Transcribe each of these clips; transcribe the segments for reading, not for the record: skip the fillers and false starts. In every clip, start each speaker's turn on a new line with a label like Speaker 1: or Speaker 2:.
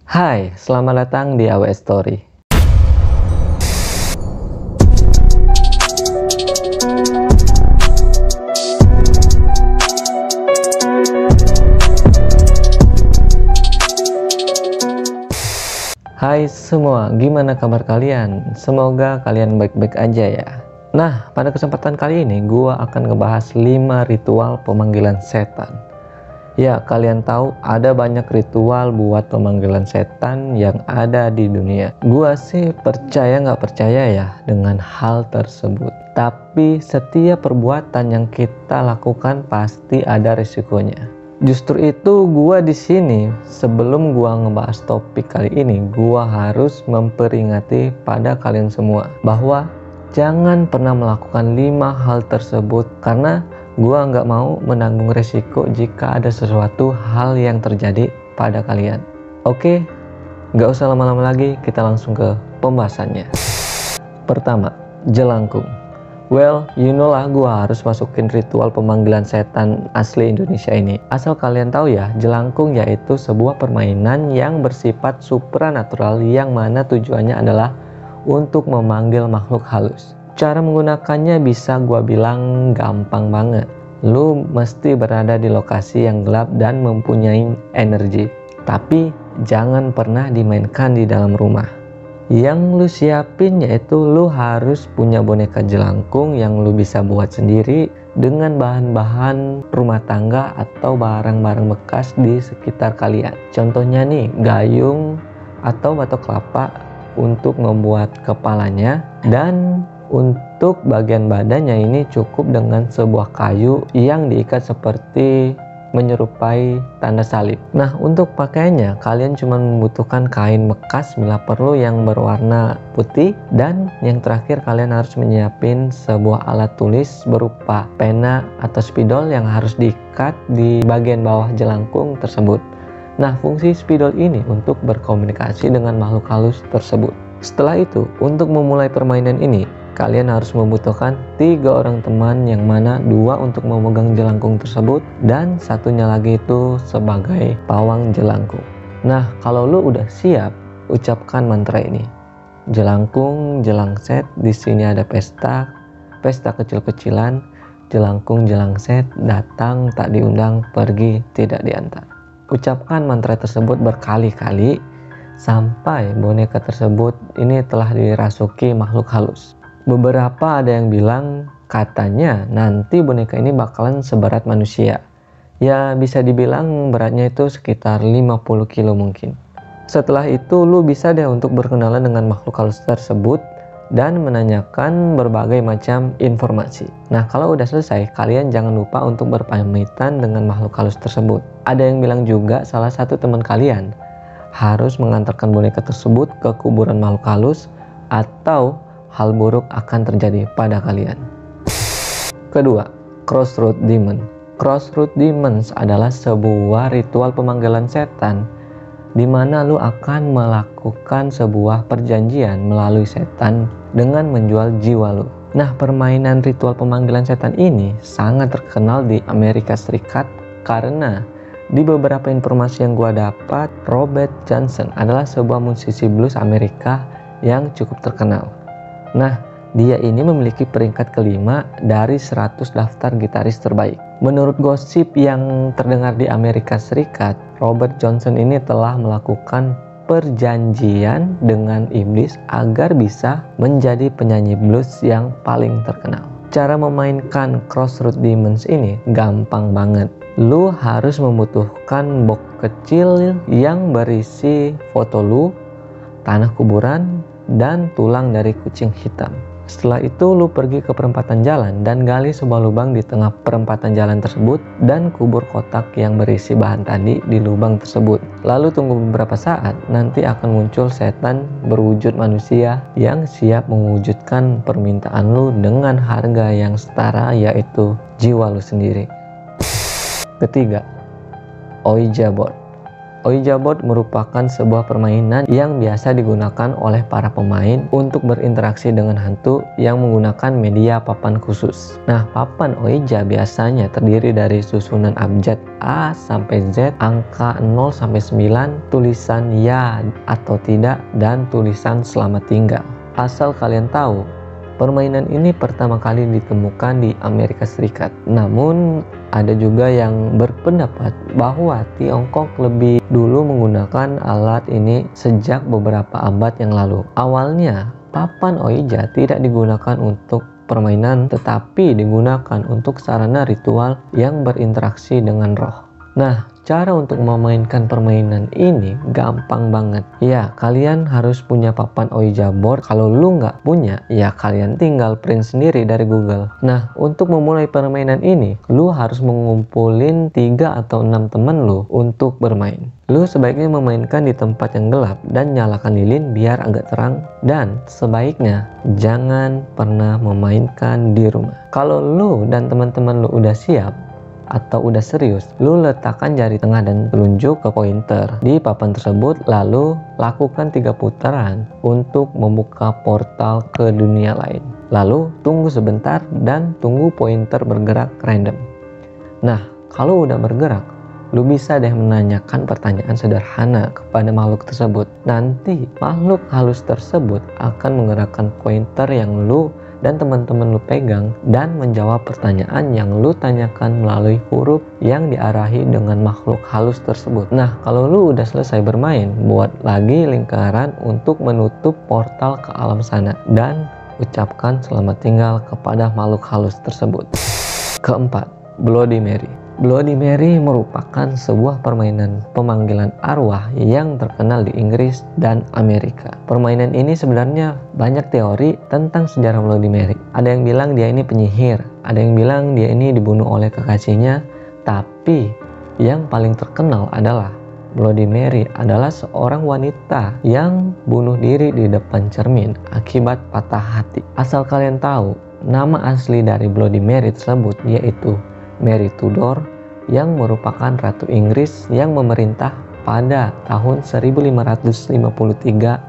Speaker 1: Hai, selamat datang di AWS Story. Hai semua, gimana kabar kalian? Semoga kalian baik-baik aja ya. Nah, pada kesempatan kali ini gua akan ngebahas 5 ritual pemanggilan setan. Ya, kalian tahu ada banyak ritual buat pemanggilan setan yang ada di dunia. Gua sih percaya nggak percaya ya dengan hal tersebut. Tapi setiap perbuatan yang kita lakukan pasti ada risikonya. Justru itu gua di sini sebelum gua ngebahas topik kali ini, gua harus memperingati pada kalian semua bahwa jangan pernah melakukan 5 hal tersebut karena gua nggak mau menanggung resiko jika ada sesuatu hal yang terjadi pada kalian. Oke, nggak usah lama-lama lagi, kita langsung ke pembahasannya. Pertama, jelangkung. Well, you know lah gua harus masukin ritual pemanggilan setan asli Indonesia ini. Asal kalian tahu ya, jelangkung yaitu sebuah permainan yang bersifat supranatural yang mana tujuannya adalah untuk memanggil makhluk halus. Cara menggunakannya bisa gua bilang gampang banget. Lu mesti berada di lokasi yang gelap dan mempunyai energi. Tapi jangan pernah dimainkan di dalam rumah. Yang lu siapin yaitu lu harus punya boneka jelangkung yang lu bisa buat sendiri dengan bahan-bahan rumah tangga atau barang-barang bekas di sekitar kalian. Contohnya nih, gayung atau batok kelapa untuk membuat kepalanya, dan untuk bagian badannya ini cukup dengan sebuah kayu yang diikat seperti menyerupai tanda salib. Nah, untuk pakaiannya kalian cuma membutuhkan kain bekas bila perlu yang berwarna putih, dan yang terakhir kalian harus menyiapin sebuah alat tulis berupa pena atau spidol yang harus diikat di bagian bawah jelangkung tersebut. Nah, fungsi spidol ini untuk berkomunikasi dengan makhluk halus tersebut. Setelah itu, untuk memulai permainan ini, kalian harus membutuhkan 3 orang teman yang mana 2 untuk memegang jelangkung tersebut dan satunya lagi itu sebagai pawang jelangkung. Nah, kalau lu udah siap, ucapkan mantra ini. Jelangkung, jelangset, di sini ada pesta kecil-kecilan, jelangkung, jelangset, datang tak diundang, pergi tidak diantar. Ucapkan mantra tersebut berkali-kali sampai boneka tersebut ini telah dirasuki makhluk halus. Beberapa ada yang bilang katanya nanti boneka ini bakalan seberat manusia. Ya bisa dibilang beratnya itu sekitar 50 kilo mungkin. Setelah itu lu bisa deh untuk berkenalan dengan makhluk halus tersebut dan menanyakan berbagai macam informasi. Nah, kalau udah selesai, kalian jangan lupa untuk berpamitan dengan makhluk halus tersebut. Ada yang bilang juga salah satu teman kalian harus mengantarkan boneka tersebut ke kuburan makhluk halus atau hal buruk akan terjadi pada kalian. Kedua, Crossroad Demon. Crossroad Demons adalah sebuah ritual pemanggilan setan di mana lu akan melakukan sebuah perjanjian melalui setan dengan menjual jiwa lu. Nah, permainan ritual pemanggilan setan ini sangat terkenal di Amerika Serikat karena di beberapa informasi yang gua dapat, Robert Johnson adalah sebuah musisi blues Amerika yang cukup terkenal. Nah, dia ini memiliki peringkat kelima dari 100 daftar gitaris terbaik. Menurut gosip yang terdengar di Amerika Serikat, Robert Johnson ini telah melakukan perjanjian dengan iblis agar bisa menjadi penyanyi blues yang paling terkenal. Cara memainkan Crossroad Demons ini gampang banget. Lu harus membutuhkan box kecil yang berisi foto lu, tanah kuburan, dan tulang dari kucing hitam. Setelah itu lu pergi ke perempatan jalan dan gali sebuah lubang di tengah perempatan jalan tersebut dan kubur kotak yang berisi bahan tadi di lubang tersebut. Lalu tunggu beberapa saat, nanti akan muncul setan berwujud manusia yang siap mewujudkan permintaan lu dengan harga yang setara, yaitu jiwa lu sendiri. Ketiga, Ouija board. Ouija board merupakan sebuah permainan yang biasa digunakan oleh para pemain untuk berinteraksi dengan hantu yang menggunakan media papan khusus. Nah, papan Ouija biasanya terdiri dari susunan abjad A sampai Z, angka 0 sampai 9, tulisan ya atau tidak, dan tulisan selamat tinggal. Asal kalian tahu, permainan ini pertama kali ditemukan di Amerika Serikat. Namun, ada juga yang berpendapat bahwa Tiongkok lebih dulu menggunakan alat ini sejak beberapa abad yang lalu. Awalnya, papan Ouija tidak digunakan untuk permainan, tetapi digunakan untuk sarana ritual yang berinteraksi dengan roh. Nah, cara untuk memainkan permainan ini gampang banget. Ya, kalian harus punya papan Ouija board. Kalau lu nggak punya, ya kalian tinggal print sendiri dari Google. Nah, untuk memulai permainan ini, lu harus mengumpulin 3 atau 6 temen lu untuk bermain. Lu sebaiknya memainkan di tempat yang gelap dan nyalakan lilin biar agak terang. Dan sebaiknya jangan pernah memainkan di rumah. Kalau lu dan teman-teman lu udah siap atau udah serius, lu letakkan jari tengah dan telunjuk ke pointer di papan tersebut, lalu lakukan 3 putaran untuk membuka portal ke dunia lain. Lalu tunggu sebentar dan tunggu pointer bergerak random. Nah, kalau udah bergerak, lu bisa deh menanyakan pertanyaan sederhana kepada makhluk tersebut. Nanti makhluk halus tersebut akan menggerakkan pointer yang lu dan teman-teman lu pegang dan menjawab pertanyaan yang lu tanyakan melalui huruf yang diarahi dengan makhluk halus tersebut. Nah, kalau lu udah selesai bermain, buat lagi lingkaran untuk menutup portal ke alam sana dan ucapkan selamat tinggal kepada makhluk halus tersebut. Keempat, Bloody Mary. Bloody Mary merupakan sebuah permainan pemanggilan arwah yang terkenal di Inggris dan Amerika. Permainan ini sebenarnya banyak teori tentang sejarah Bloody Mary. Ada yang bilang dia ini penyihir, ada yang bilang dia ini dibunuh oleh kekasihnya, tapi yang paling terkenal adalah Bloody Mary adalah seorang wanita yang bunuh diri di depan cermin akibat patah hati. Asal kalian tahu, nama asli dari Bloody Mary tersebut yaitu Mary Tudor, yang merupakan Ratu Inggris yang memerintah pada tahun 1553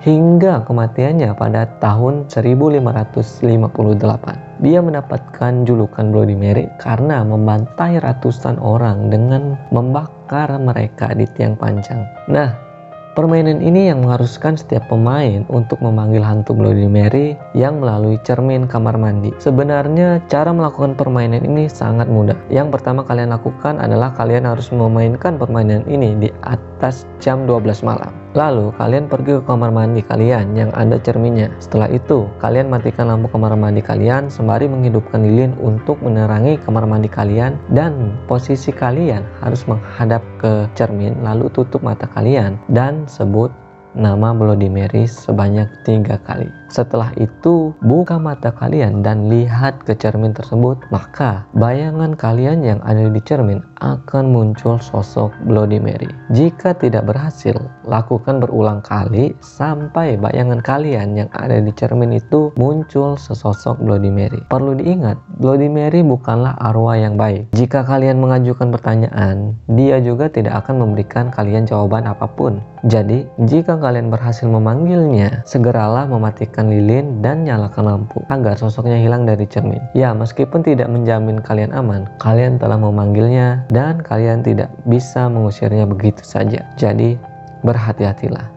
Speaker 1: hingga kematiannya pada tahun 1558. Dia mendapatkan julukan Bloody Mary karena membantai ratusan orang dengan membakar mereka di tiang panjang. Nah, permainan ini yang mengharuskan setiap pemain untuk memanggil hantu Bloody Mary yang melalui cermin kamar mandi. Sebenarnya cara melakukan permainan ini sangat mudah. Yang pertama kalian lakukan adalah kalian harus memainkan permainan ini di atas jam 12 malam. Lalu kalian pergi ke kamar mandi kalian yang ada cerminnya. Setelah itu kalian matikan lampu kamar mandi kalian sembari menghidupkan lilin untuk menerangi kamar mandi kalian, dan posisi kalian harus menghadap ke cermin, lalu tutup mata kalian dan sebut nama Bloody Mary sebanyak 3 kali. Setelah itu buka mata kalian dan lihat ke cermin tersebut, maka bayangan kalian yang ada di cermin akan muncul sosok Bloody Mary. Jika tidak berhasil, lakukan berulang kali sampai bayangan kalian yang ada di cermin itu muncul sesosok Bloody Mary. Perlu diingat, Bloody Mary bukanlah arwah yang baik. Jika kalian mengajukan pertanyaan, dia juga tidak akan memberikan kalian jawaban apapun. Jadi, jika kalian berhasil memanggilnya, segeralah mematikan lilin dan nyalakan lampu agar sosoknya hilang dari cermin. Ya, meskipun tidak menjamin kalian aman, kalian telah memanggilnya dan kalian tidak bisa mengusirnya begitu saja. Jadi, berhati-hatilah.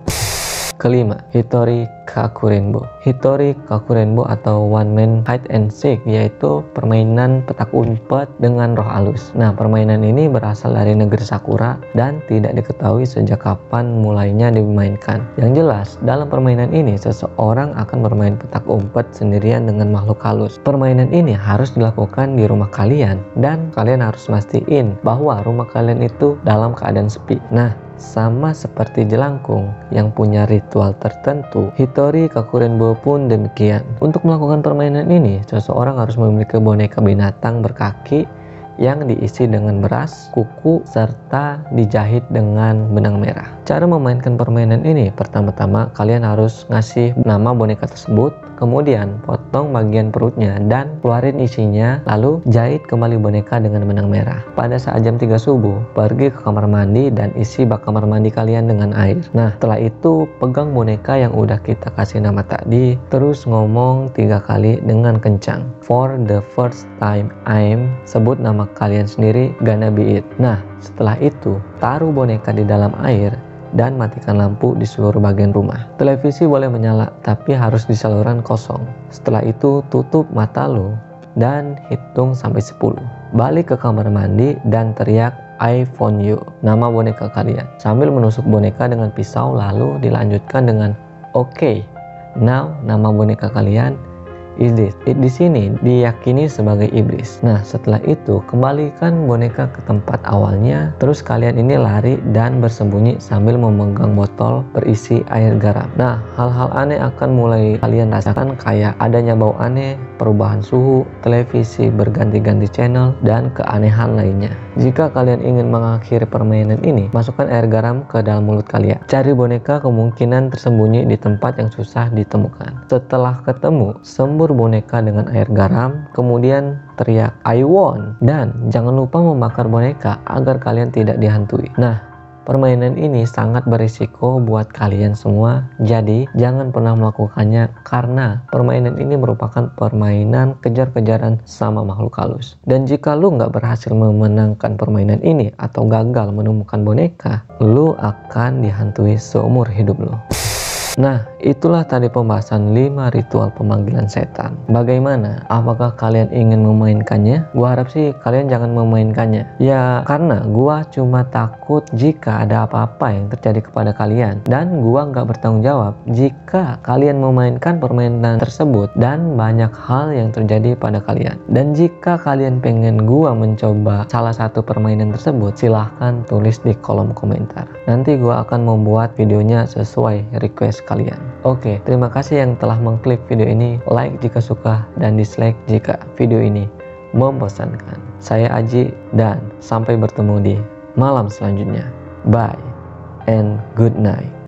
Speaker 1: Kelima, Hitori Kakurenbo. Hitori Kakurenbo atau One Man Hide and Seek, yaitu permainan petak umpet dengan roh halus. Nah, permainan ini berasal dari negeri Sakura dan tidak diketahui sejak kapan mulainya dimainkan. Yang jelas, dalam permainan ini seseorang akan bermain petak umpet sendirian dengan makhluk halus. Permainan ini harus dilakukan di rumah kalian dan kalian harus mastiin bahwa rumah kalian itu dalam keadaan sepi. Nah, sama seperti jelangkung yang punya ritual tertentu, Hitori Kakurenbo pun demikian. Untuk melakukan permainan ini, seseorang harus memiliki boneka binatang berkaki yang diisi dengan beras, kuku, serta dijahit dengan benang merah. Cara memainkan permainan ini, pertama-tama kalian harus ngasih nama boneka tersebut, kemudian potong bagian perutnya dan keluarin isinya, lalu jahit kembali boneka dengan benang merah. Pada saat jam 3 subuh, pergi ke kamar mandi dan isi bak kamar mandi kalian dengan air. Nah, setelah itu pegang boneka yang udah kita kasih nama tadi, terus ngomong 3 kali dengan kencang. For the first time I'm, sebut nama kalian sendiri, gonna be it. Nah, setelah itu taruh boneka di dalam air dan matikan lampu di seluruh bagian rumah. Televisi boleh menyala, tapi harus di saluran kosong. Setelah itu tutup mata lo dan hitung sampai 10. Balik ke kamar mandi dan teriak I found you, nama boneka kalian, sambil menusuk boneka dengan pisau, lalu dilanjutkan dengan okay, now nama boneka kalian is this. Di sini diyakini sebagai iblis. Nah, setelah itu kembalikan boneka ke tempat awalnya. Terus kalian ini lari dan bersembunyi sambil memegang botol berisi air garam. Nah, hal-hal aneh akan mulai kalian rasakan, kayak adanya bau aneh, perubahan suhu, televisi berganti-ganti channel, dan keanehan lainnya. Jika kalian ingin mengakhiri permainan ini, masukkan air garam ke dalam mulut kalian. Cari boneka kemungkinan tersembunyi di tempat yang susah ditemukan. Setelah ketemu, sembur boneka dengan air garam, kemudian teriak I won, dan jangan lupa membakar boneka agar kalian tidak dihantui. Nah, permainan ini sangat berisiko buat kalian semua, jadi jangan pernah melakukannya karena permainan ini merupakan permainan kejar-kejaran sama makhluk halus. Dan jika lu nggak berhasil memenangkan permainan ini atau gagal menemukan boneka, lu akan dihantui seumur hidup lu. Nah, itulah tadi pembahasan 5 ritual pemanggilan setan. Bagaimana? Apakah kalian ingin memainkannya? Gua harap sih kalian jangan memainkannya. Ya, karena gua cuma takut jika ada apa-apa yang terjadi kepada kalian. Dan gua nggak bertanggung jawab jika kalian memainkan permainan tersebut dan banyak hal yang terjadi pada kalian. Dan jika kalian pengen gua mencoba salah satu permainan tersebut, silahkan tulis di kolom komentar. Nanti gua akan membuat videonya sesuai request kalian. Oke, terima kasih yang telah mengklik video ini. Like jika suka dan dislike jika video ini membosankan. Saya Aji dan sampai bertemu di malam selanjutnya. Bye and good night.